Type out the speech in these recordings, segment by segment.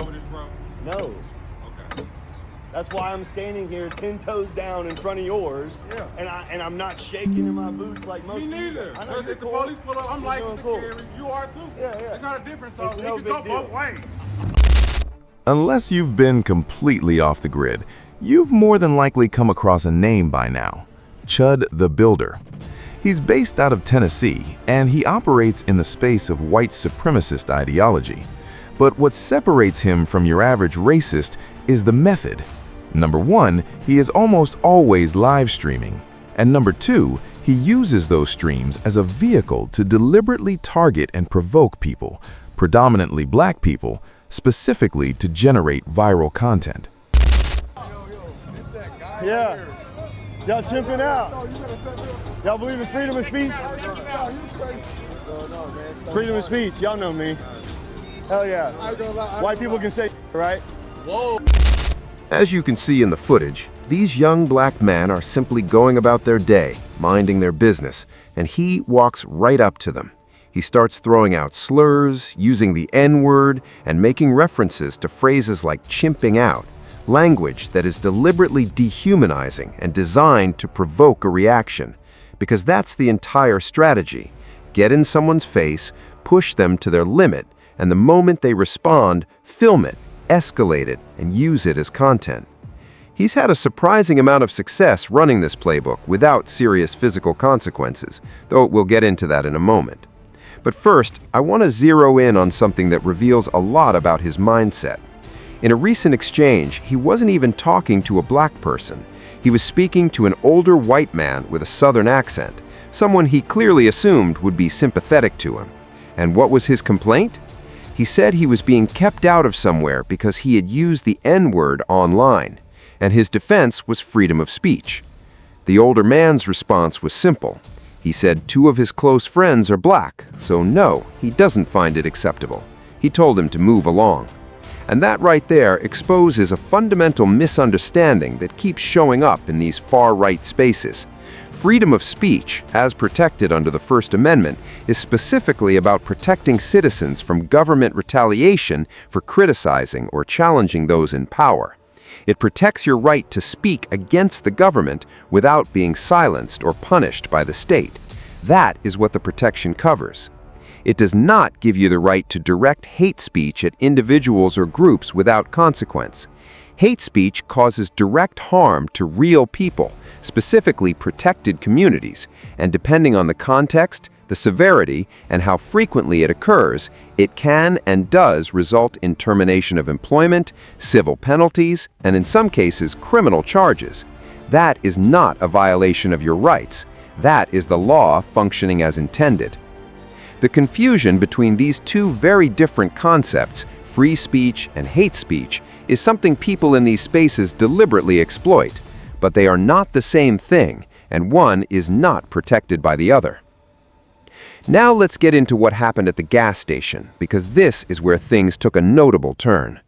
ride with this, bro? No. Okay. That's why I'm standing here 10 toes down in front of yours. Yeah. And I'm not shaking in my boots like most Me people. neither. I know Because you're if the cool. police pull up, I'm You're licensed to doing carry. You are too. Yeah, yeah. It's not a difference, so It's it no could big go deal. both ways. Unless you've been completely off the grid, you've more than likely come across a name by now, Chud the Builder. He's based out of Tennessee, and he operates in the space of white supremacist ideology. But what separates him from your average racist is the method. Number one, he is almost always live streaming. And number two, he uses those streams as a vehicle to deliberately target and provoke people, predominantly black people, specifically to generate viral content. Yeah. Y'all chimping out. Y'all believe in freedom of speech? Freedom of speech, y'all know me. Hell yeah. White people can say, right? As you can see in the footage, these young black men are simply going about their day, minding their business, and he walks right up to them. He starts throwing out slurs, using the N-word, and making references to phrases like chimping out, language that is deliberately dehumanizing and designed to provoke a reaction. Because that's the entire strategy. Get in someone's face, push them to their limit, and the moment they respond, film it, escalate it, and use it as content. He's had a surprising amount of success running this playbook without serious physical consequences, though we'll get into that in a moment. But first, I want to zero in on something that reveals a lot about his mindset. In a recent exchange, he wasn't even talking to a black person. He was speaking to an older white man with a southern accent, someone he clearly assumed would be sympathetic to him. And what was his complaint? He said he was being kept out of somewhere because he had used the N-word online, and his defense was freedom of speech. The older man's response was simple. He said 2 of his close friends are black, so no, he doesn't find it acceptable. He told him to move along. And that right there exposes a fundamental misunderstanding that keeps showing up in these far-right spaces. Freedom of speech, as protected under the First Amendment, is specifically about protecting citizens from government retaliation for criticizing or challenging those in power. It protects your right to speak against the government without being silenced or punished by the state. That is what the protection covers. It does not give you the right to direct hate speech at individuals or groups without consequence. Hate speech causes direct harm to real people, specifically protected communities, and depending on the context, the severity, and how frequently it occurs, it can and does result in termination of employment, civil penalties, and in some cases, criminal charges. That is not a violation of your rights. That is the law functioning as intended. The confusion between these two very different concepts, free speech and hate speech, is something people in these spaces deliberately exploit. But they are not the same thing, and one is not protected by the other. Now let's get into what happened at the gas station, because this is where things took a notable turn.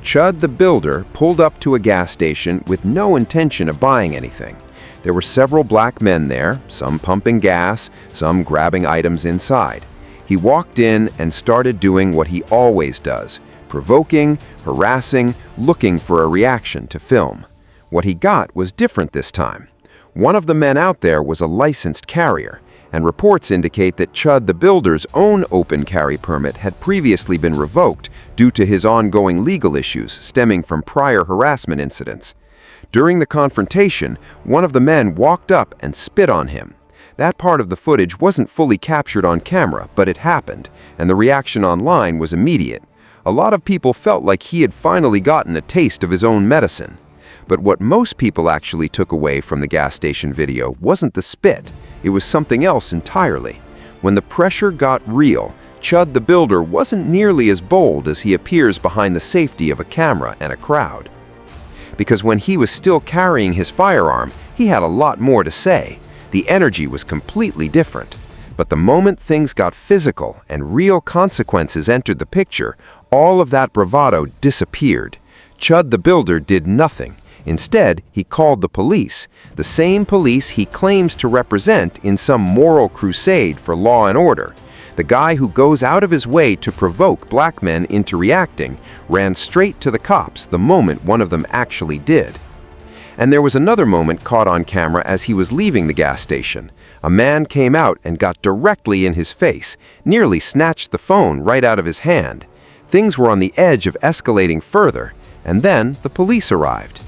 Chud the Builder pulled up to a gas station with no intention of buying anything. There were several black men there, some pumping gas, some grabbing items inside. He walked in and started doing what he always does, provoking, harassing, looking for a reaction to film. What he got was different this time. One of the men out there was a licensed carrier, and reports indicate that Chud the Builder's own open carry permit had previously been revoked due to his ongoing legal issues stemming from prior harassment incidents. During the confrontation, one of the men walked up and spit on him. That part of the footage wasn't fully captured on camera, but it happened, and the reaction online was immediate. A lot of people felt like he had finally gotten a taste of his own medicine. But what most people actually took away from the gas station video wasn't the spit. It was something else entirely. When the pressure got real, Chud the Builder wasn't nearly as bold as he appears behind the safety of a camera and a crowd. Because when he was still carrying his firearm, he had a lot more to say. The energy was completely different. But the moment things got physical and real consequences entered the picture, all of that bravado disappeared. Chud the Builder did nothing. Instead, he called the police, the same police he claims to represent in some moral crusade for law and order. The guy who goes out of his way to provoke black men into reacting ran straight to the cops the moment one of them actually did. And there was another moment caught on camera as he was leaving the gas station. A man came out and got directly in his face, nearly snatched the phone right out of his hand. Things were on the edge of escalating further, and then the police arrived.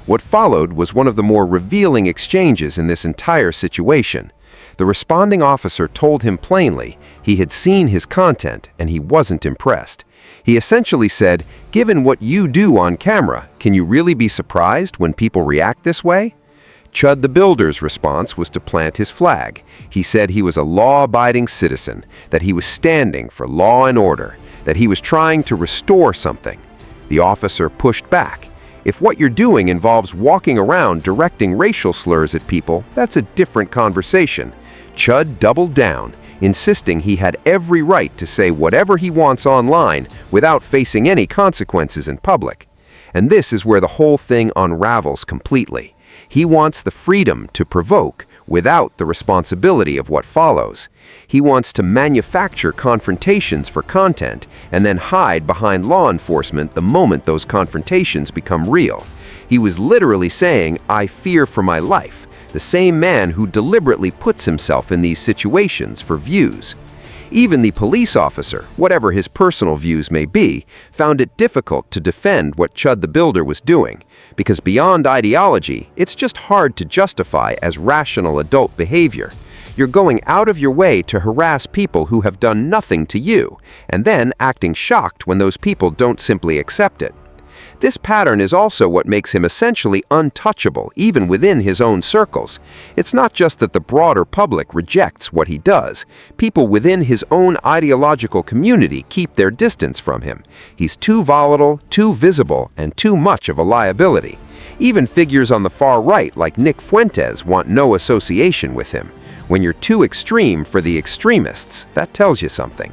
What followed was one of the more revealing exchanges in this entire situation. The responding officer told him plainly he had seen his content and he wasn't impressed. He essentially said, "Given what you do on camera, can you really be surprised when people react this way?" Chud the Builder's response was to plant his flag. He said he was a law-abiding citizen, that he was standing for law and order, that he was trying to restore something. The officer pushed back. If what you're doing involves walking around directing racial slurs at people, that's a different conversation. Chud doubled down, insisting he had every right to say whatever he wants online without facing any consequences in public. And this is where the whole thing unravels completely. He wants the freedom to provoke without the responsibility of what follows. He wants to manufacture confrontations for content and then hide behind law enforcement the moment those confrontations become real. He was literally saying, "I fear for my life," the same man who deliberately puts himself in these situations for views. Even the police officer, whatever his personal views may be, found it difficult to defend what Chud the Builder was doing, because beyond ideology, it's just hard to justify as rational adult behavior. You're going out of your way to harass people who have done nothing to you, and then acting shocked when those people don't simply accept it. This pattern is also what makes him essentially untouchable, even within his own circles. It's not just that the broader public rejects what he does. People within his own ideological community keep their distance from him. He's too volatile, too visible, and too much of a liability. Even figures on the far right, like Nick Fuentes, want no association with him. When you're too extreme for the extremists, that tells you something.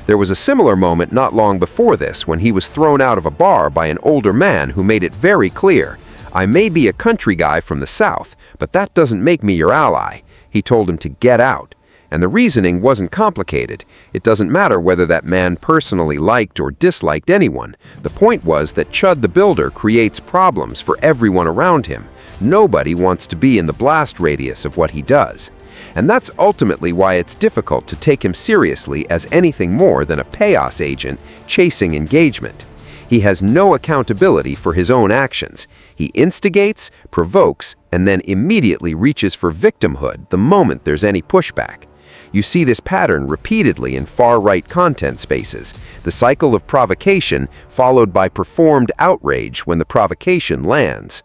There was a similar moment not long before this when he was thrown out of a bar by an older man who made it very clear, "I may be a country guy from the South, but that doesn't make me your ally." He told him to get out. And the reasoning wasn't complicated. It doesn't matter whether that man personally liked or disliked anyone. The point was that Chud the Builder creates problems for everyone around him. Nobody wants to be in the blast radius of what he does. And that's ultimately why it's difficult to take him seriously as anything more than a chaos agent chasing engagement. He has no accountability for his own actions. He instigates, provokes, and then immediately reaches for victimhood the moment there's any pushback. You see this pattern repeatedly in far-right content spaces, the cycle of provocation followed by performed outrage when the provocation lands.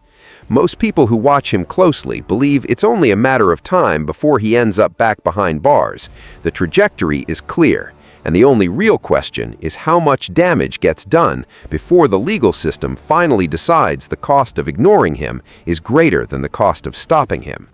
Most people who watch him closely believe it's only a matter of time before he ends up back behind bars. The trajectory is clear, and the only real question is how much damage gets done before the legal system finally decides the cost of ignoring him is greater than the cost of stopping him.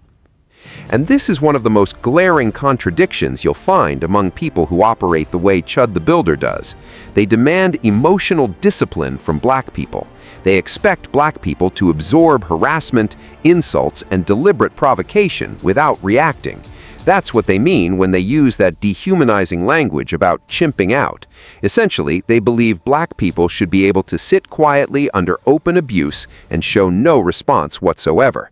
And this is one of the most glaring contradictions you'll find among people who operate the way Chud the Builder does. They demand emotional discipline from black people. They expect black people to absorb harassment, insults, and deliberate provocation without reacting. That's what they mean when they use that dehumanizing language about chimping out. Essentially, they believe black people should be able to sit quietly under open abuse and show no response whatsoever.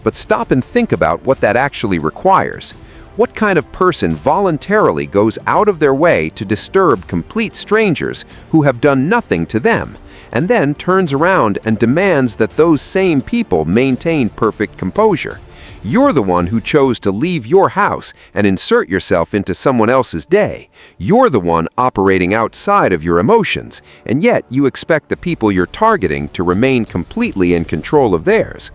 But stop and think about what that actually requires. What kind of person voluntarily goes out of their way to disturb complete strangers who have done nothing to them, and then turns around and demands that those same people maintain perfect composure? You're the one who chose to leave your house and insert yourself into someone else's day. You're the one operating outside of your emotions, and yet you expect the people you're targeting to remain completely in control of theirs.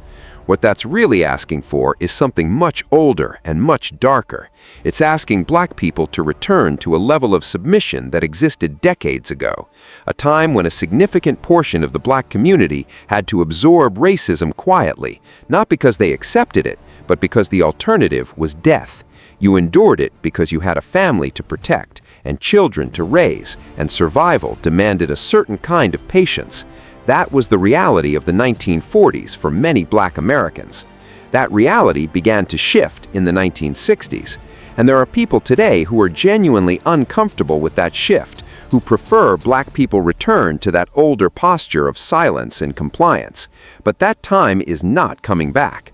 What that's really asking for is something much older and much darker. It's asking black people to return to a level of submission that existed decades ago, a time when a significant portion of the black community had to absorb racism quietly, not because they accepted it, but because the alternative was death. You endured it because you had a family to protect and children to raise, and survival demanded a certain kind of patience. That was the reality of the 1940s for many black Americans. That reality began to shift in the 1960s, and there are people today who are genuinely uncomfortable with that shift, who prefer black people return to that older posture of silence and compliance. But that time is not coming back.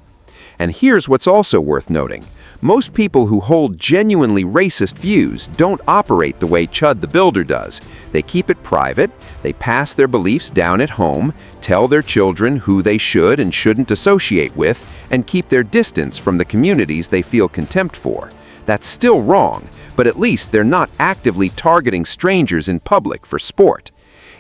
And here's what's also worth noting. Most people who hold genuinely racist views don't operate the way Chud the Builder does. They keep it private, they pass their beliefs down at home, tell their children who they should and shouldn't associate with, and keep their distance from the communities they feel contempt for. That's still wrong, but at least they're not actively targeting strangers in public for sport.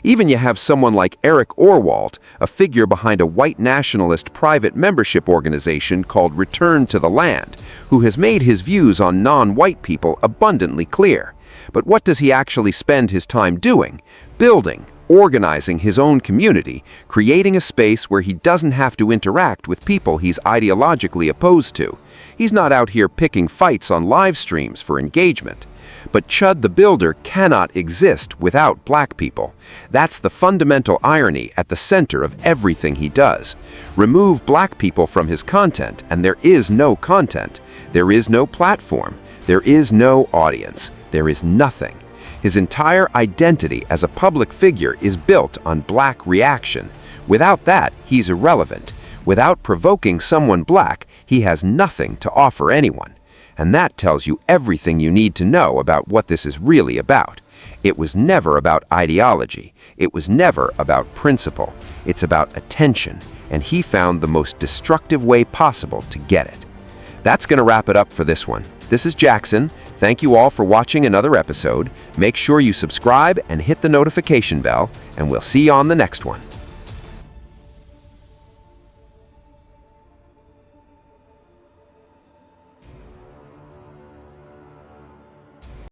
Even you have someone like Eric Orwalt, a figure behind a white nationalist private membership organization called Return to the Land, who has made his views on non-white people abundantly clear. But what does he actually spend his time doing? Building, organizing his own community, creating a space where he doesn't have to interact with people he's ideologically opposed to. He's not out here picking fights on live streams for engagement. But Chud the Builder cannot exist without black people. That's the fundamental irony at the center of everything he does. Remove black people from his content, and there is no content. There is no platform. There is no audience. There is nothing. His entire identity as a public figure is built on black reaction. Without that, he's irrelevant. Without provoking someone black, he has nothing to offer anyone. And that tells you everything you need to know about what this is really about. It was never about ideology. It was never about principle. It's about attention, and he found the most destructive way possible to get it. That's going to wrap it up for this one. This is Jackson. Thank you all for watching another episode. Make sure you subscribe and hit the notification bell, and we'll see you on the next one.